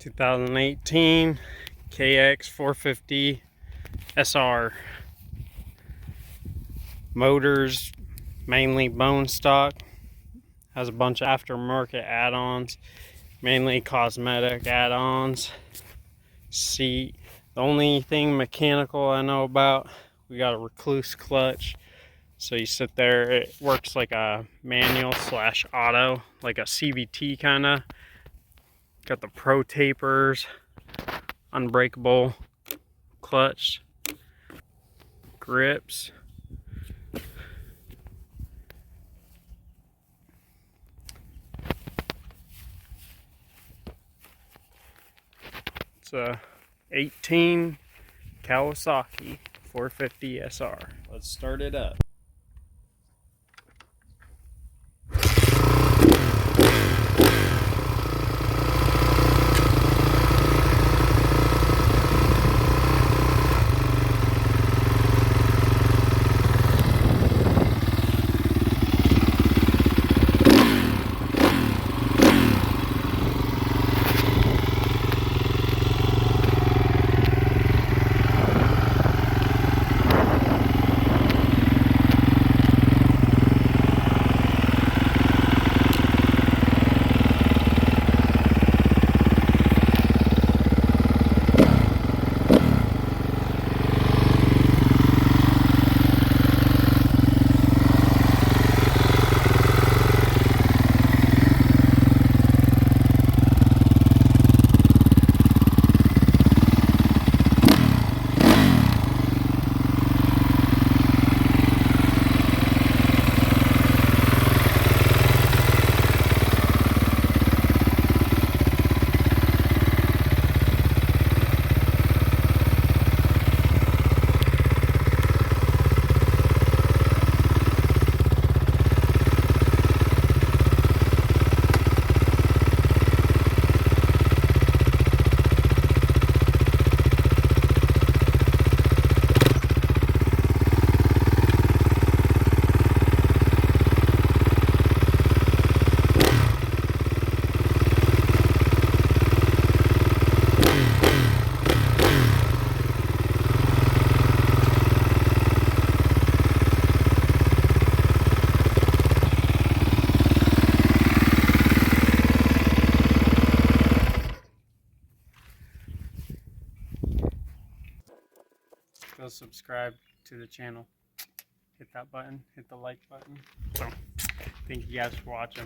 2018 Kx450sr. Motors mainly bone stock. Has a bunch of aftermarket add-ons, mainly cosmetic add-ons. Seat. The only thing mechanical I know about, we got a Rekluse clutch. So you sit there, it works like a manual slash auto, like a CVT kind of. Got the ProTapers, Unbreakable clutch, grips. It's a 18 Kawasaki 450 SR. Let's start it up. Go subscribe to the channel, hit that button, hit the like button. So thank you guys for watching.